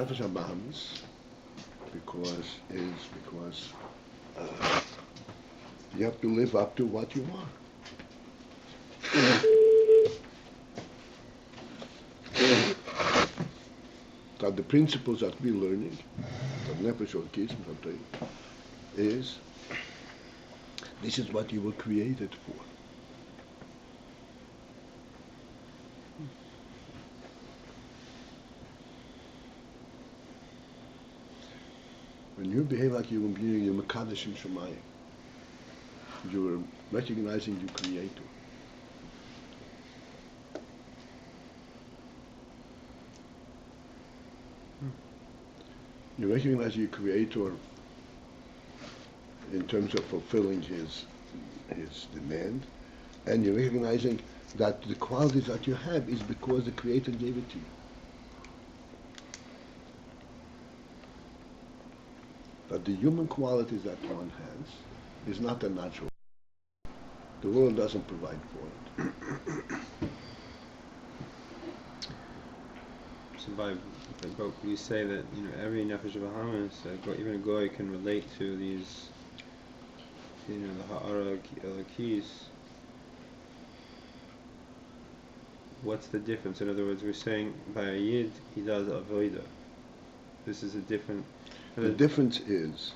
nefesh habahamis because you have to live up to what you are. That the principles that we're learning, that nefesh or kism is this is what you were created for. When you behave like a human being, you're mekadosh in Shemayim. You're recognizing your Creator. You recognize your Creator in terms of fulfilling His demand, and you're recognizing that the qualities that you have is because the Creator gave it to you. That the human qualities that one has is not a natural. The world doesn't provide for it. So but you say that every nefesh bahamis, even a goy can relate to these, the ha'ara elokis. What's the difference? In other words, we're saying by a yid he does avodah. This is a different. The difference is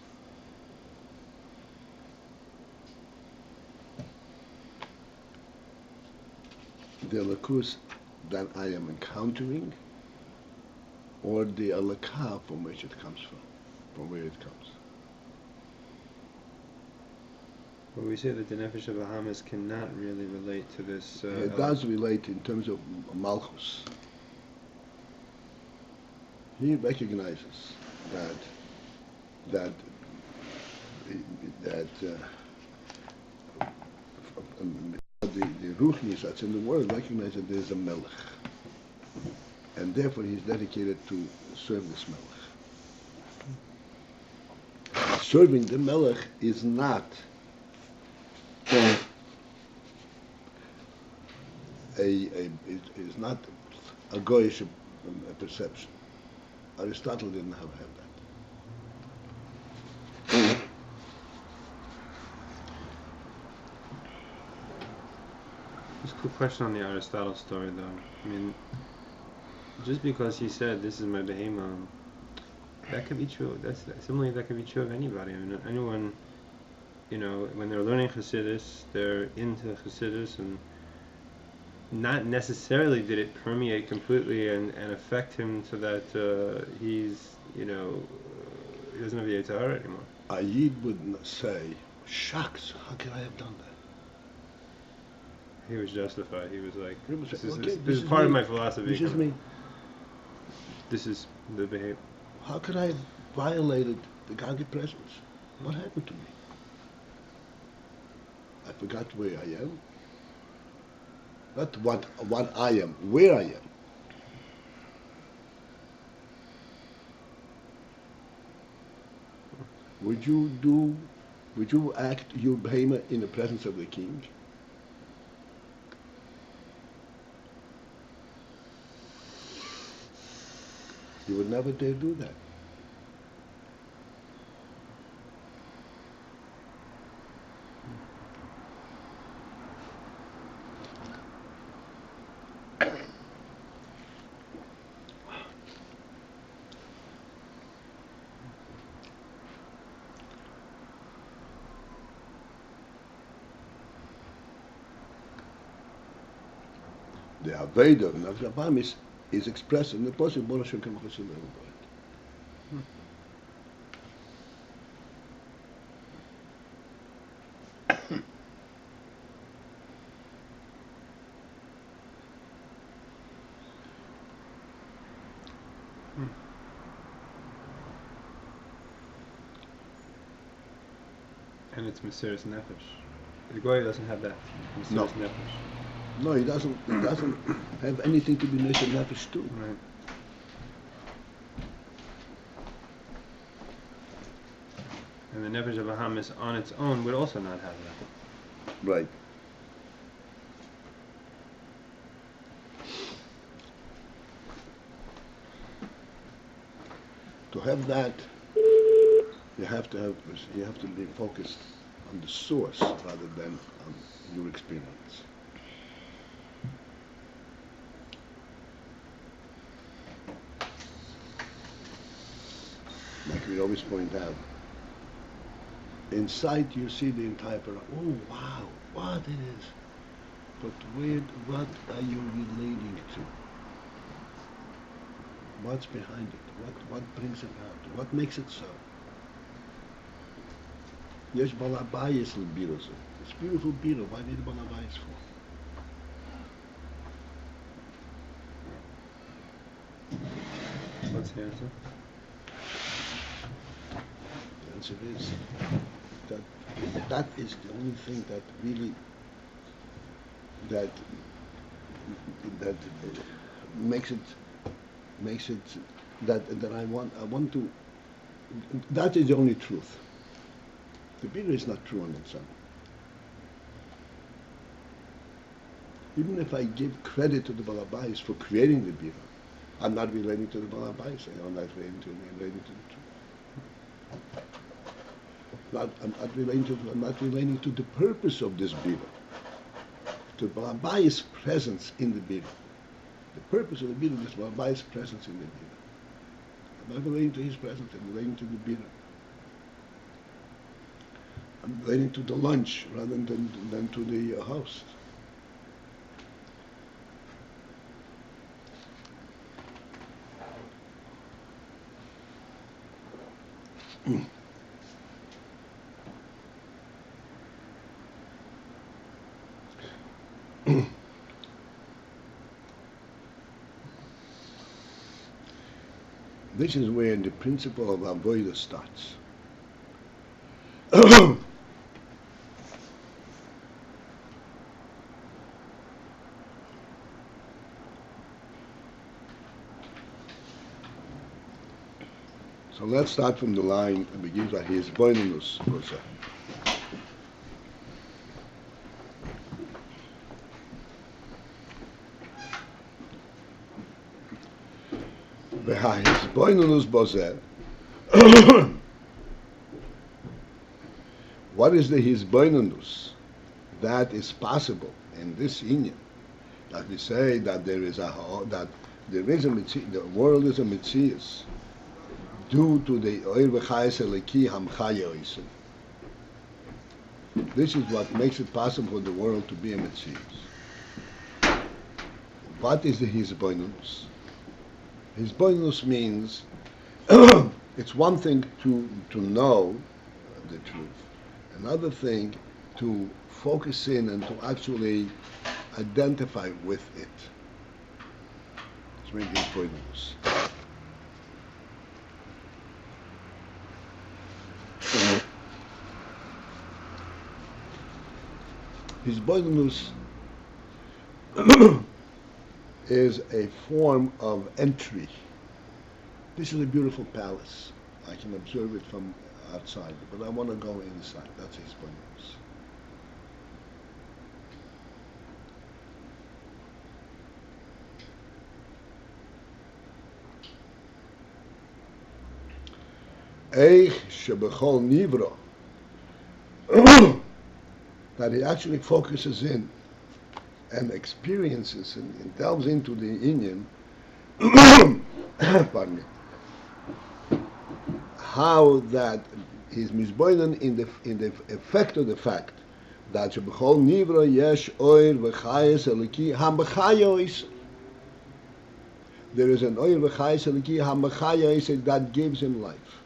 the alakus that I am encountering, or the alakah from which it comes from where it comes. Well, we say that the nefesh bahamis cannot really relate to this. It does relate in terms of malchus. He recognizes that the ruchnis that's in the world recognize that there is a melech, and therefore he's dedicated to serve this melech. Serving the melech is not is not a goyish perception. Aristotle didn't have that. Just a quick question on the Aristotle story, though. I mean, just because he said this is my behema, that could be true. Similarly, that could be true of anybody. I mean, anyone, when they're learning Chassidus, they're into Chassidus, and not necessarily did it permeate completely and affect him so that he's, he doesn't have the Iyar anymore. Ayin would say, shucks, how could I have done that? He was justified. He was like, this is is part me. of my philosophy. This is me. This is the behavior. How could I have violated the godly presence? What happened to me? I forgot where I am. Not what I am, where I am. Would you act your behemoth in the presence of the king? You would never dare do that. The Aveda of Nefesh Habahamis is expressed in the Pasuk Bora Shekem Chosim Le'Elohet. And it's Mesiras Nefesh. The Goy doesn't have that. Mesiras Nefesh. No, he doesn't have anything to be Mesiras Nefesh too. Right. And the Nefesh of Bahamis on its own would also not have that. Right. To have that, you have to be focused on the source rather than on your experience. Like we always point out, inside you see the entire paragraph. Oh wow, what it is. But what are you relating to? What's behind it? What brings it out? What makes it so? Yes, balabayis l'bira. It's beautiful bira. Why need balabayis for? What's the answer? The answer is that is the only thing that really that makes it that I want to. That is the only truth. The bira is not true on its own. Even if I give credit to the balabais for creating the bira, I'm not relating to the balabais. I'm not relating to the truth. I'm not relating to the purpose of this bira. To balabais' presence in the bira. The purpose of the bira is balabais' presence in the bira. I'm not relating to his presence. I'm relating to the bira. I'm relating to the lunch rather than to the host. This is where the principle of avodah starts. So let's start from the line that begins with veha-hisbonenut, bezeh. Veha-hisbonenut bezeh. What is the hisbonenut that is possible in this inyan? That we say that there is a mitzvah, the world is a mitzias due to the oil v'chayes eliki hamchaya oisu. This is what makes it possible for the world to be a mitzias. What is the hisbonenut? Hisbonenut means it's one thing to know the truth, another thing to focus in and to actually identify with it. It's really hisbonenut. Hisbonenut is a form of entry. This is a beautiful palace. I can observe it from outside, but I want to go inside. That's hisbonenut. Eich shebechol nivra. That he actually focuses in and experiences and delves into the inyan. Pardon me. How that is misboinen in the effect of the fact that shebechol nivra yesh oil v'chayes eliki hamachayos. There is an oil v'chayes eliki hamachayos that gives him life.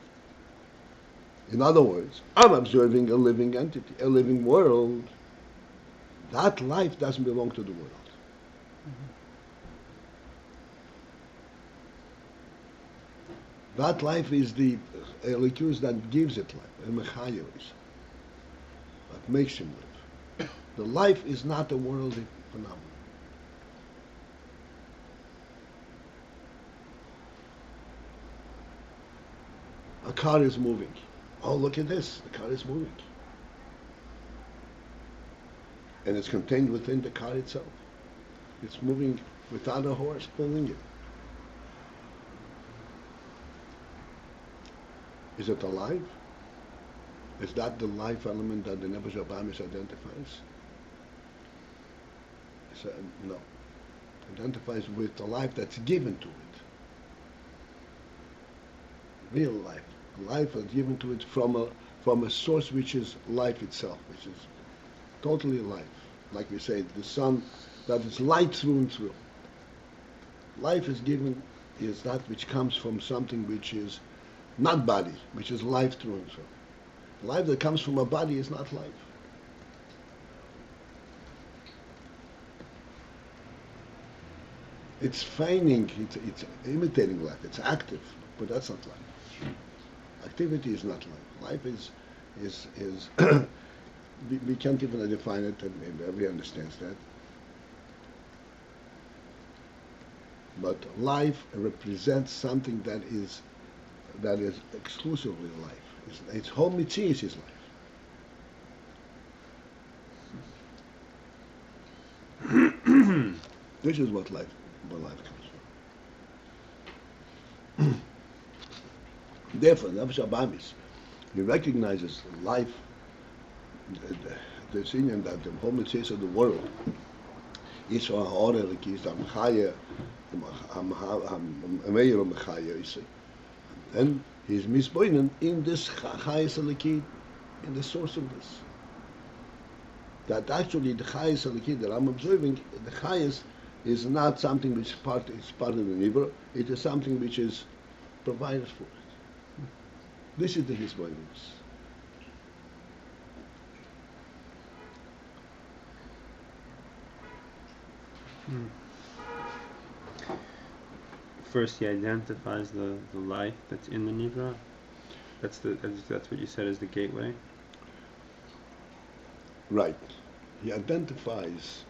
In other words, I'm observing a living entity, a living world. That life doesn't belong to the world. That life is the elikus that gives it life, the mechayos, that makes him live. The life is not a worldly phenomenon. A car is moving. Oh, look at this. The car is moving. And it's contained within the car itself. It's moving without a horse pulling it. Is it alive? Is that the life element that the Nefesh Abamis identifies? So, no. Identifies with the life that's given to it. Real life. Life that's given to it from a source which is life itself, which is totally life. Like we say, the sun that is light through and through. Life is given, is that which comes from something which is not body, which is life through and through. Life that comes from a body is not life. It's feigning, it's imitating life, it's active, but that's not life. Activity is not life. Life is we can't even define it, and everybody understands that. But life represents something that is exclusively life. Its whole mitzias is life. This is what life comes from. Therefore, Nefesh Abamis, he recognizes life, the Indian that the whole mitzias of the world is for ha'orah lekis, the mechaya, and he's misboinen in this chayes aleki, in the source of this. That actually the chayes aleki that I'm observing, the chayes is not something which is part of the nivra. It is something which is provided for it. This is the hisbonenut. First, he identifies the life that's in the nivra. That's what you said is the gateway. Right. He identifies.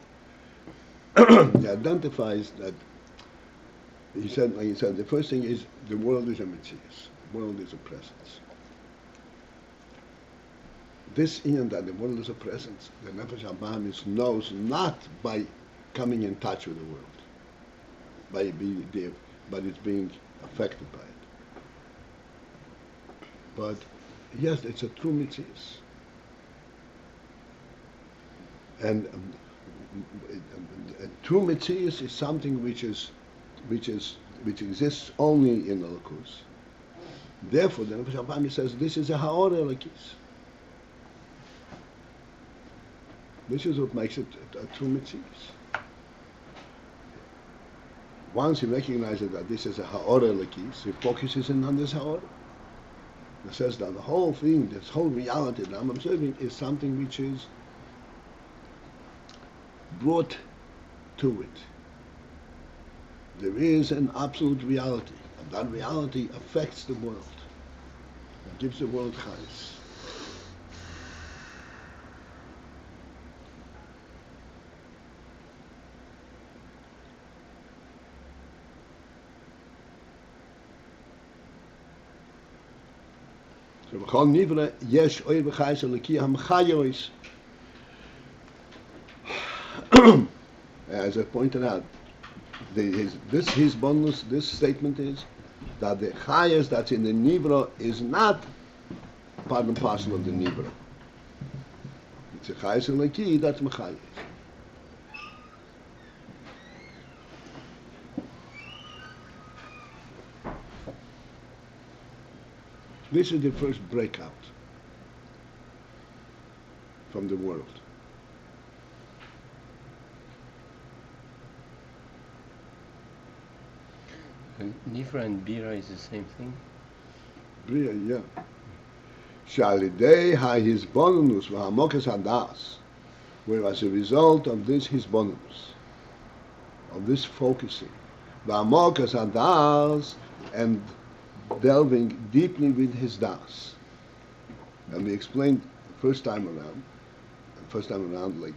He identifies that. He said, the first thing is the world is a mitzias. The world is a presence. This in that the world is a presence, the Nefesh Abamis knows not by coming in touch with the world, by being there, but it's being affected by it. But yes, it's a true mitzias. And true mitzias is something which exists only in Elokus. Therefore, the Nefesh Abamis says this is a ha'orah lekis. This is what makes it a true mitzias. Once he recognizes that this is a ha'orah lekis, he focuses in on this ha'orah. He says that the whole thing, this whole reality that I'm observing, is something which is brought to it. There is an absolute reality, and that reality affects the world. It gives the world chayes. So b'chol nivra yesh oir v'chayes eliki hamchayos. As I pointed out, his bonus, this statement is that the chayes that's in the nivra is not part and parcel of the nivra. It's a chayes eliki that's mechayes. This is the first breakout from the world. And Nifra and Bira is the same thing? Bria, yeah. Shalidei ha-hisbonenut v'hamokas hadas, where as a result of this hisbonenut, of this focusing, v'hamokas hadas, and delving deeply with his das. And we explained the first time around, like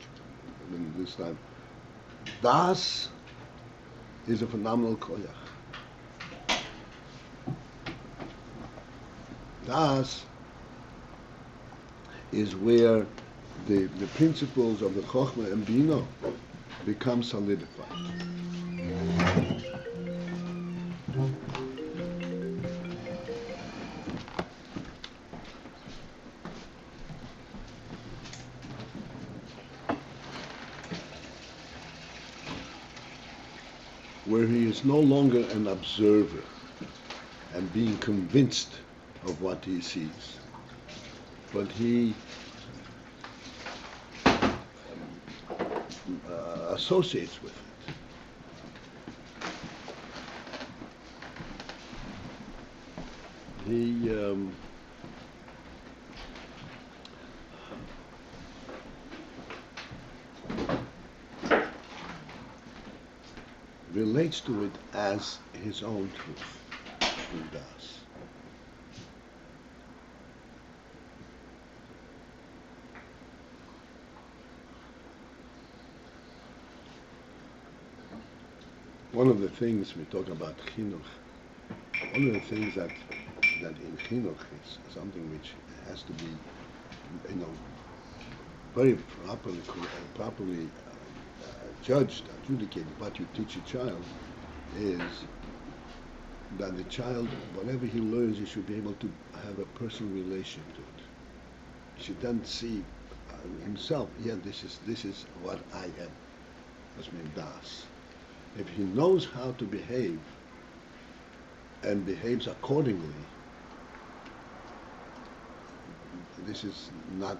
this time, das is a phenomenal koyach. Das is where the principles of the Chokhmah and Bina become solidified. where he is no longer an observer and being convinced of what he sees, but he associates with it. He relates to it as his own truth. He does. One of the things we talk about chinuch, one of the things that in chinuch is something which has to be, very properly judged, adjudicated. What you teach a child is that the child, whatever he learns, he should be able to have a personal relation to it. He should then see himself. Yeah, this is what I am. That's mean das. If he knows how to behave and behaves accordingly, this is not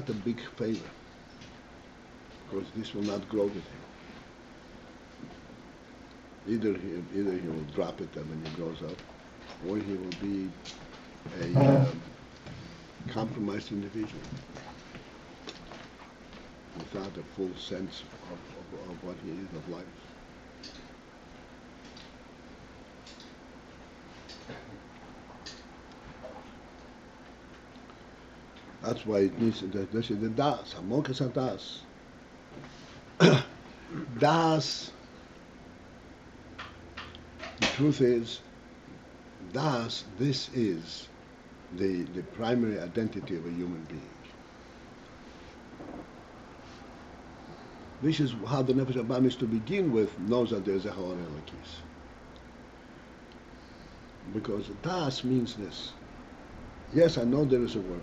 a big favor, because this will not grow with him. Either he will drop it when he grows up, or he will be a compromised individual without a full sense of what he is, of life. That's why it needs this is the das, amokas das. Das, the truth is, das, this is the primary identity of a human being. This is how the Nefesh Abam is to begin with, knows that there is a Haor Elokis. Because das means this. Yes, I know there is a world.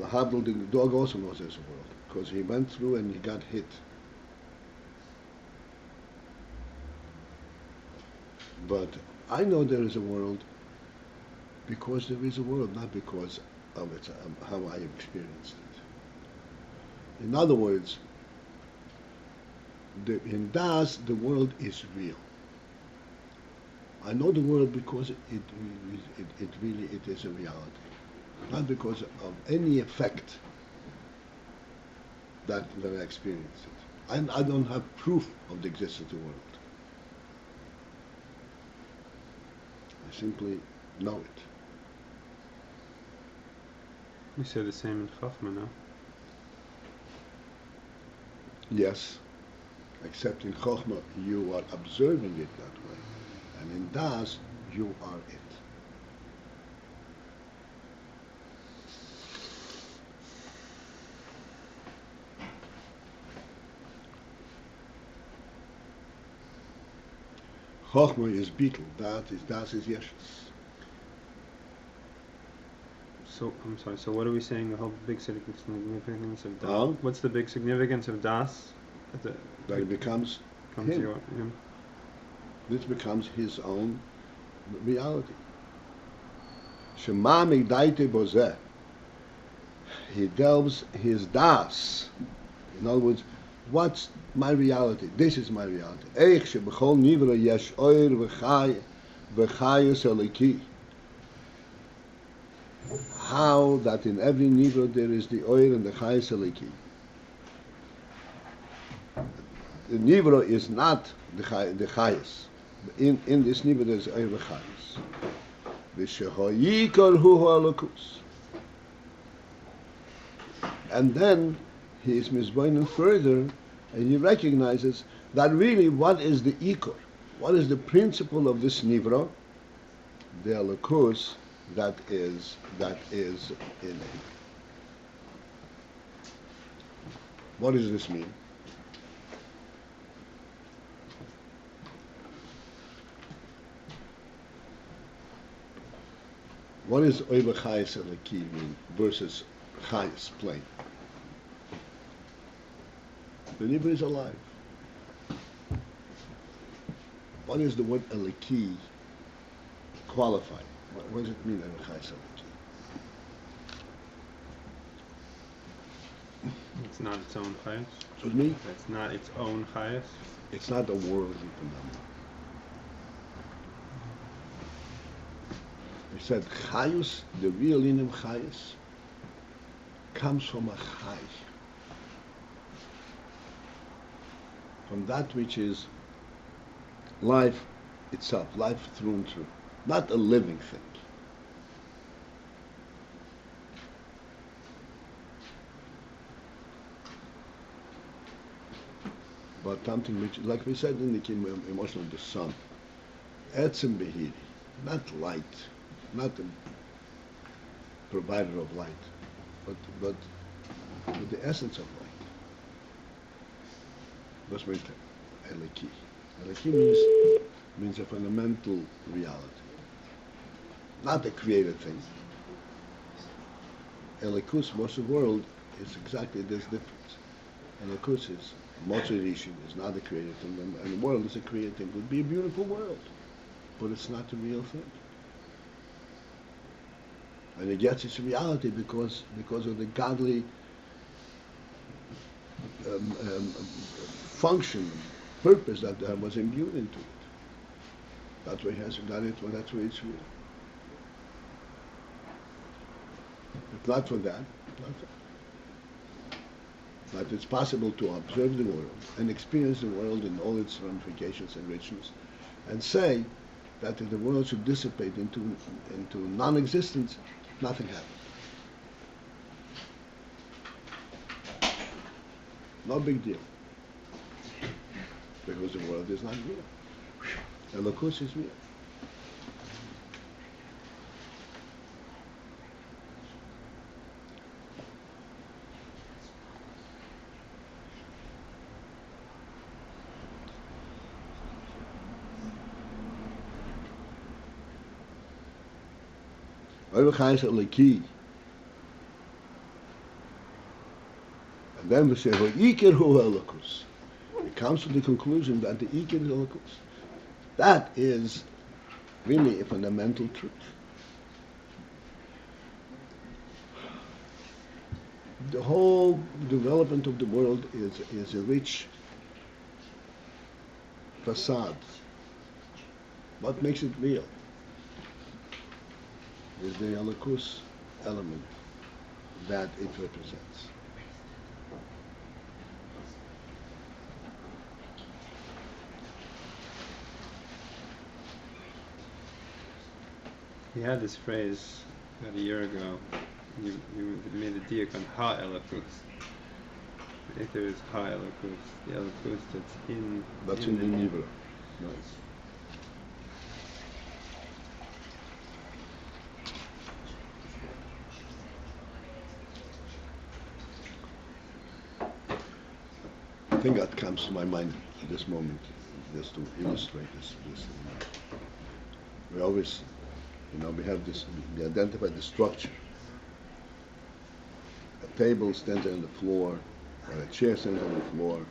Habel, the dog, also knows there's a world, because he went through and he got hit. But I know there is a world because there is a world, not because of how I experienced it. In other words, in Das, the world is real. I know the world because it really is a reality, not because of any effect that I experienced it. I don't have proof of the existence of the world. I simply know it. You say the same in Chachma, no? Yes, except in Chochmah you are observing it that way, and in Das you are it. Chochmah is beetle, Das is Yeshus. So, I'm sorry, so what are we saying, the whole big significance of Das? Huh? What's the big significance of Das? That it becomes him. Him. This becomes his own reality. Shema migdaite bezeh. He delves his Das. In other words, what's my reality? This is my reality. Eich shebechol nivra yesh oir v'chayus eliki. How that in every nivra there is the oir and the chayus eliki. The nivra is not the chayus. In this nivra there is oir v'chayus. V'shehoyikor hu ha'alokus. And then he is misboinen further, and he recognizes that really what is the ikor, what is the principle of this nivra, the alakus that is in him. What does this mean? What does oivachayis eliki mean versus Chayes, plain. The Nivra is alive. What is the word Eliki qualify? What does it mean, Chayes Eliki? It's not its own chayas. Excuse me? It's not its own chayas. It's not a worldly phenomenon. He said, Chayus, the real Inim Chayus, comes from a Chay. From that which is life itself, life through and through. Not a living thing. But something which, like we said in the emotion of the sun, etzem behiri, not light, not the provider of light, but the essence of light. That's what Eliki. Eliki means a fundamental reality, not a created thing. Elikus, what's the world, is exactly this difference. Elikus is Motzei is not a created thing, and the world is a created thing. It would be a beautiful world, but it's not a real thing. And it gets its reality because of the godly function, purpose that was imbued into it. That's why it has got it. Well, that's why it's real. If not for that, but it's possible to observe the world and experience the world in all its ramifications and richness, and say that if the world should dissipate into non-existence, nothing happened. No big deal, because the world is not real. Elokus is real. And then we say, Iyar hu Elokus. It comes to the conclusion that the Iyar is Elokus. That is really a fundamental truth. The whole development of the world is a rich facade. What makes it real is the Elokus element that it represents. He had this phrase about a year ago. You made a diak on ha-elokus. If there is ha-elokus, the elokus that's in. That's in the Nivra. Nice. I think that comes to my mind at this moment, just to illustrate this. We always, we have this. We identify the structure. A table stands on the floor, or a chair stands on the floor,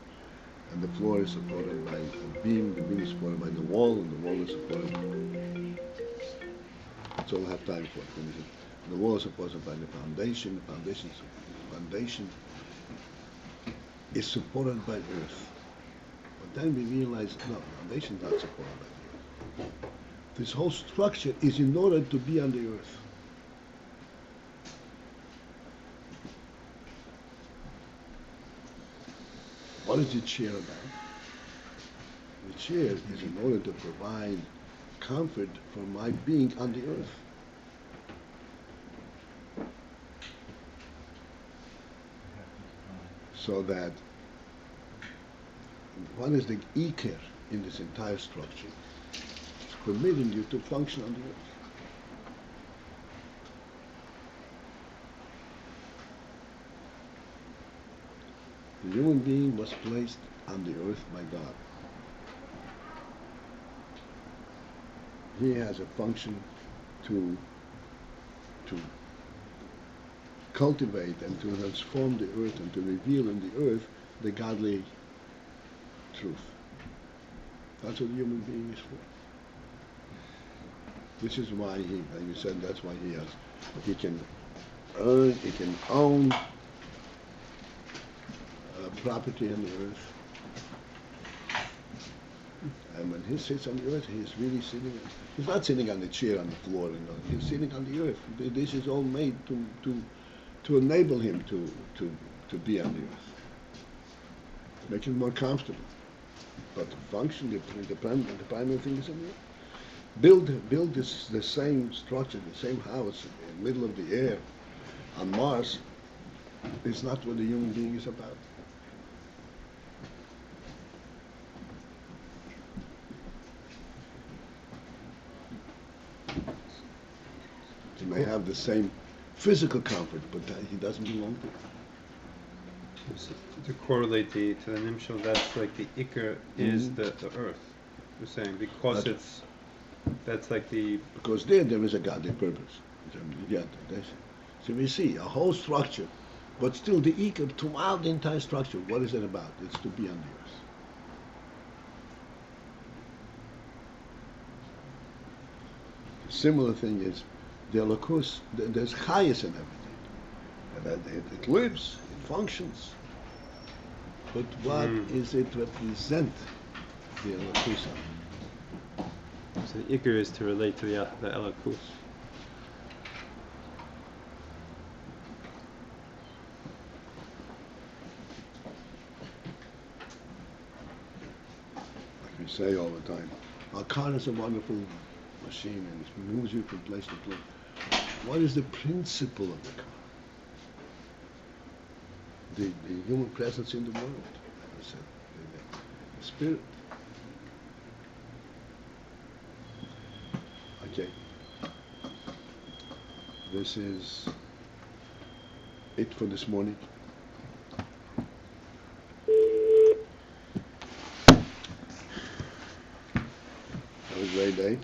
and the floor is supported by a beam. The beam is supported by the wall, and the wall is supported. That's all I have time for. The wall is supported by the foundation. The foundation is supported by earth. But then we realize, no, the foundation is not supported by the earth. This whole structure is in order to be on the earth. What is the chair about? The chair is in order to provide comfort for my being on the earth. So that, what is the Iyar in this entire structure? It's permitting you to function on the earth. The human being was placed on the earth by God. He has a function to cultivate and to transform the earth and to reveal in the earth the godly truth. That's what a human being is for. This is why he, like you said, that's why he can earn, he can own property on the earth. And when he sits on the earth, he's really sitting. He's not sitting on the chair on the floor. You know, he's sitting on the earth. This is all made to enable him to be on the earth, make him more comfortable. But to function, the primary thing is on the earth. Build the same structure, the same house in the middle of the air on Mars. Is not what the human being is about. He may have the same physical comfort, but he doesn't belong to it. So to correlate to the Nimshal, that's like the Iyar is the earth. You're saying because that's like the because there is a godly purpose. Yeah, so we see a whole structure, but still the Iyar throughout the entire structure. What is it about? It's to be on the earth. The similar thing is the Elokus. There's chayas in everything. It lives, it functions. But what is it represent? The Elokus. So the Iyar is to relate to the Elokus. Like we say all the time, our car is a wonderful machine and it moves you from place to place. What is the principle of the car? The human presence in the world, like I said, the spirit. Okay. This is it for this morning. Have a great day.